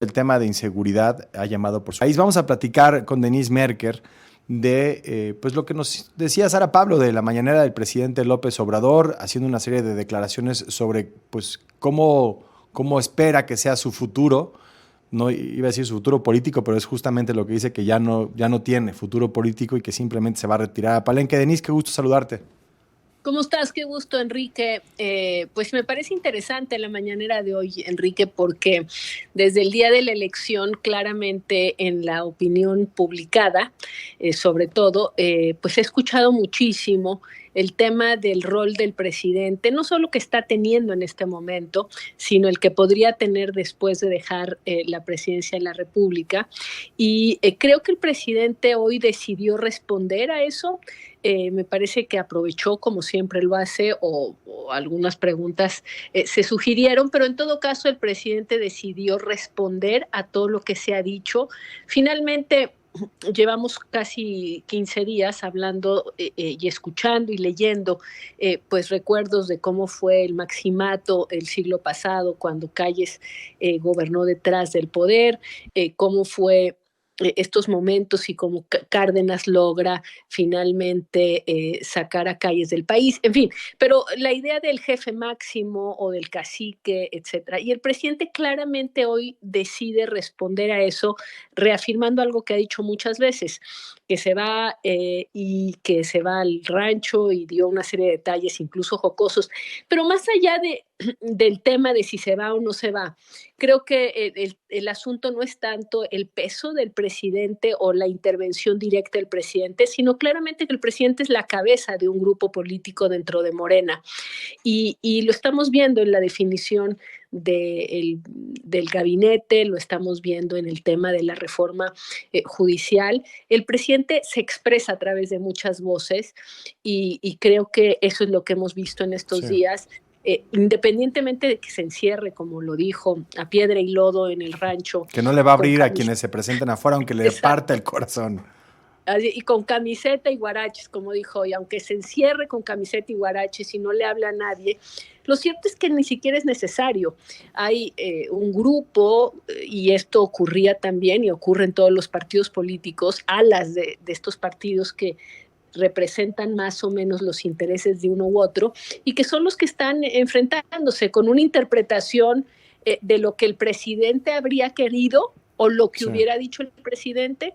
El tema de inseguridad ha llamado por su país. Vamos a platicar con Denise Merker de pues lo que nos decía Sara Pablo de la mañanera del presidente López Obrador, haciendo una serie de declaraciones sobre pues cómo espera que sea su futuro. No iba a decir su futuro político, pero es justamente lo que dice, que ya no tiene futuro político y que simplemente se va a retirar a Palenque. Denise, qué gusto saludarte. ¿Cómo estás? Qué gusto, Enrique. Pues me parece interesante la mañanera de hoy, Enrique, porque desde el día de la elección, claramente en la opinión publicada, sobre todo, pues he escuchado muchísimo el tema del rol del presidente, no solo que está teniendo en este momento, sino el que podría tener después de dejar la presidencia de la República. Y creo que el presidente hoy decidió responder a eso. Me parece que aprovechó, como siempre lo hace, o algunas preguntas se sugirieron, pero en todo caso el presidente decidió responder a todo lo que se ha dicho. Finalmente, llevamos casi 15 días hablando y escuchando y leyendo pues recuerdos de cómo fue el maximato el siglo pasado, cuando Calles gobernó detrás del poder, cómo fue estos momentos y cómo Cárdenas logra finalmente sacar a Calles del país, en fin, pero la idea del jefe máximo o del cacique, etcétera. Y el presidente claramente hoy decide responder a eso, reafirmando algo que ha dicho muchas veces, que se va y que se va al rancho, y dio una serie de detalles, incluso jocosos, pero más allá del tema de si se va o no se va, creo que el asunto no es tanto el peso del presidente o la intervención directa del presidente, sino claramente que el presidente es la cabeza de un grupo político dentro de Morena. Y lo estamos viendo en la definición del gabinete, lo estamos viendo en el tema de la reforma judicial. El presidente se expresa a través de muchas voces y creo que eso es lo que hemos visto en estos Sí. días. Independientemente de que se encierre, como lo dijo, a piedra y lodo en el rancho. Que no le va a Con abrir a quienes se presenten afuera, aunque le parta el Exacto. corazón. Y con camiseta y guaraches, como dijo, y aunque se encierre con camiseta y guaraches y no le habla a nadie, lo cierto es que ni siquiera es necesario. Hay un grupo, y esto ocurría también y ocurre en todos los partidos políticos, alas de estos partidos que representan más o menos los intereses de uno u otro, y que son los que están enfrentándose con una interpretación de lo que el presidente habría querido o lo que Sí. hubiera dicho el presidente.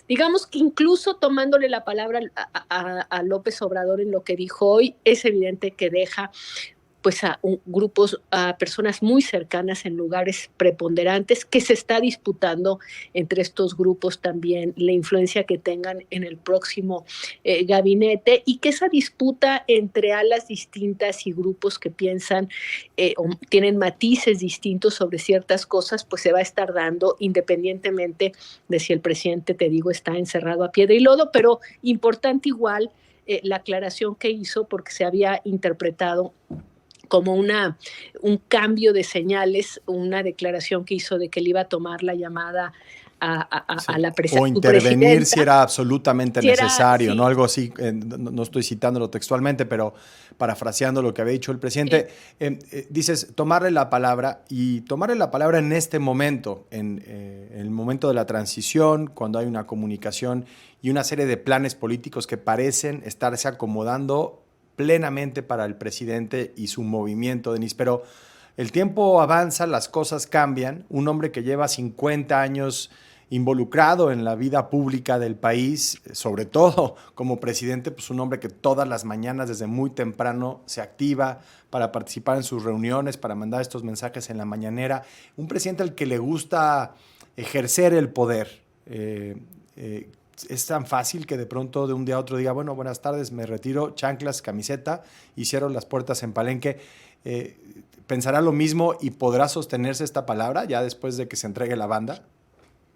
Digamos que incluso tomándole la palabra a López Obrador en lo que dijo hoy, es evidente que deja pues grupos, a personas muy cercanas en lugares preponderantes, que se está disputando entre estos grupos también la influencia que tengan en el próximo gabinete, y que esa disputa entre alas distintas y grupos que piensan o tienen matices distintos sobre ciertas cosas, pues se va a estar dando independientemente de si el presidente, te digo, está encerrado a piedra y lodo. Pero importante igual la aclaración que hizo, porque se había interpretado como un cambio de señales, una declaración que hizo de que él iba a tomar la llamada Sí. a O su intervenir si presidenta. era absolutamente Si era, necesario, ¿no? sí, Algo así, no estoy citándolo textualmente, pero parafraseando lo que había dicho el sí, presidente. Dices, tomarle la palabra, y tomarle la palabra en este momento, en el momento de la transición, cuando hay una comunicación y una serie de planes políticos que parecen estarse acomodando plenamente para el presidente y su movimiento, Denise, pero el tiempo avanza, las cosas cambian. Un hombre que lleva 50 años involucrado en la vida pública del país, sobre todo como presidente, pues un hombre que todas las mañanas desde muy temprano se activa para participar en sus reuniones, para mandar estos mensajes en la mañanera, un presidente al que le gusta ejercer el poder. Es tan fácil que de pronto de un día a otro diga, bueno, buenas tardes, me retiro, chanclas, camiseta, y cierro las puertas en Palenque. Eh, ¿Pensará lo mismo y podrá sostenerse esta palabra ya después de que se entregue la banda?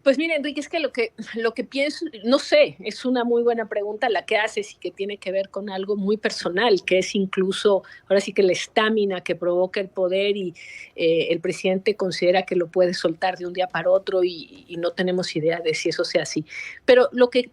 pues mira, Enrique, es que lo que pienso, no sé, es una muy buena pregunta la que haces, y que tiene que ver con algo muy personal, que es incluso, ahora sí, que la estamina que provoca el poder, y el presidente considera que lo puede soltar de un día para otro, y no tenemos idea de si eso sea así. Pero lo que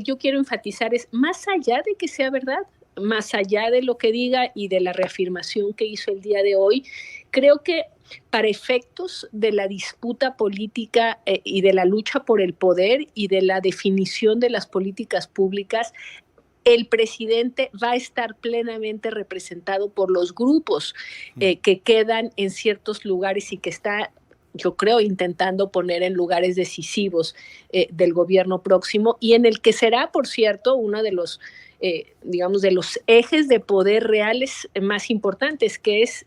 yo quiero enfatizar es, más allá de que sea verdad, más allá de lo que diga y de la reafirmación que hizo el día de hoy, creo que para efectos de la disputa política y de la lucha por el poder y de la definición de las políticas públicas, el presidente va a estar plenamente representado por los grupos que quedan en ciertos lugares y que está, yo creo, intentando poner en lugares decisivos del gobierno próximo, y en el que será, por cierto, uno de los, digamos, de los ejes de poder reales más importantes, que es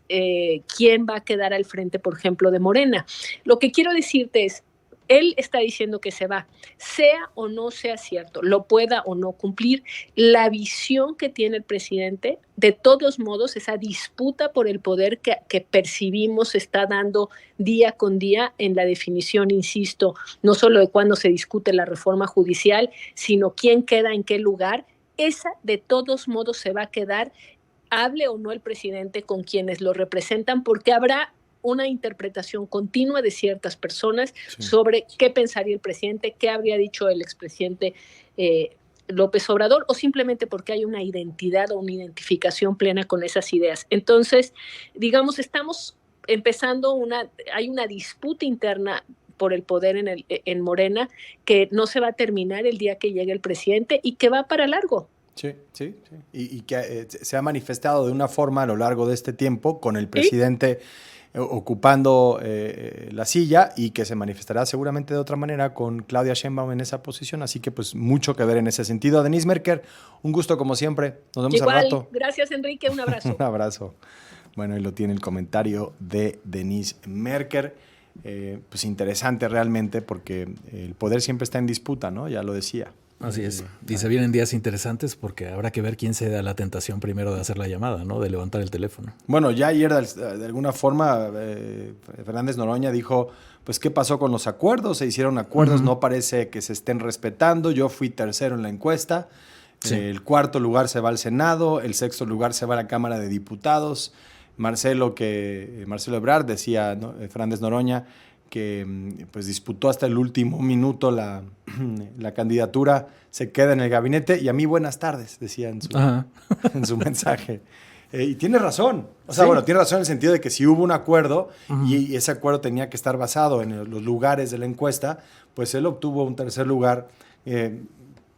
quién va a quedar al frente, por ejemplo, de Morena. Lo que quiero decirte es, él está diciendo que se va, sea o no sea cierto, lo pueda o no cumplir. La visión que tiene el presidente, de todos modos, esa disputa por el poder que percibimos está dando día con día en la definición, insisto, no solo de cuándo se discute la reforma judicial, sino quién queda en qué lugar. Esa, de todos modos, se va a quedar, hable o no el presidente con quienes lo representan, porque habrá una interpretación continua de ciertas personas sobre qué pensaría el presidente, qué habría dicho el expresidente López Obrador, o simplemente porque hay una identidad o una identificación plena con esas ideas. Entonces, digamos, estamos empezando hay una disputa interna por el poder en Morena que no se va a terminar el día que llegue el presidente y que va para largo. Sí. Y que se ha manifestado de una forma a lo largo de este tiempo con el presidente ocupando la silla, y que se manifestará seguramente de otra manera con Claudia Sheinbaum en esa posición. Así que pues mucho que ver en ese sentido. Denise Merker, un gusto como siempre. Nos vemos al rato. Gracias, Enrique. Un abrazo. Un abrazo. Bueno, ahí lo tiene el comentario de Denise Merker. Pues interesante realmente, porque el poder siempre está en disputa, ¿no? Ya lo decía. Así es. Y se vienen días interesantes porque habrá que ver quién se da la tentación primero de hacer la llamada, ¿no? De levantar el teléfono. Bueno, ya ayer de alguna forma Fernández Noroña dijo, pues ¿qué pasó con los acuerdos? Se hicieron acuerdos, no parece que se estén respetando. Yo fui tercero en la encuesta. Sí. El cuarto lugar se va al Senado, el sexto lugar se va a la Cámara de Diputados. Marcelo Ebrard decía, ¿no? Fernández Noroña, que pues disputó hasta el último minuto la candidatura, se queda en el gabinete, y a mí buenas tardes, decía en su mensaje. Y tiene razón. O sea, bueno, tiene razón en el sentido de que si hubo un acuerdo y ese acuerdo tenía que estar basado en los lugares de la encuesta, pues él obtuvo un tercer lugar,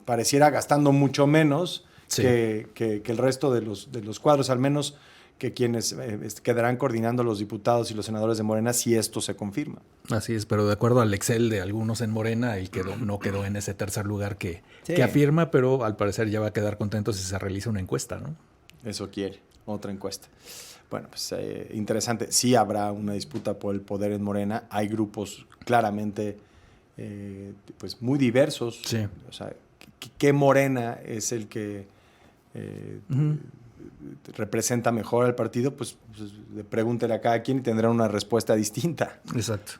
pareciera gastando mucho menos que el resto de los cuadros, al menos que quienes quedarán coordinando los diputados y los senadores de Morena si esto se confirma. Así es, pero de acuerdo al Excel de algunos en Morena, él no quedó en ese tercer lugar que afirma, pero al parecer ya va a quedar contento si se realiza una encuesta, ¿no? Eso quiere, otra encuesta. Bueno, pues interesante. Sí habrá una disputa por el poder en Morena. Hay grupos claramente pues muy diversos. Sí. O sea, ¿qué Morena es el que representa mejor al partido? Pues pregúntele a cada quien y tendrán una respuesta distinta. Exacto.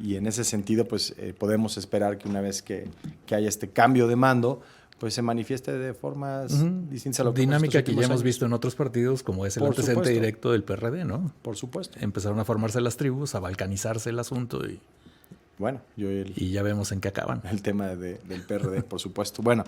Y en ese sentido, pues podemos esperar que una vez que haya este cambio de mando, pues se manifieste de formas distintas a lo que dinámica que ya hemos visto en otros partidos, como es el antecedente directo del PRD, ¿no? Por supuesto. Empezaron a formarse las tribus, a balcanizarse el asunto y bueno, y ya vemos en qué acaban. El tema del PRD, por supuesto. Bueno,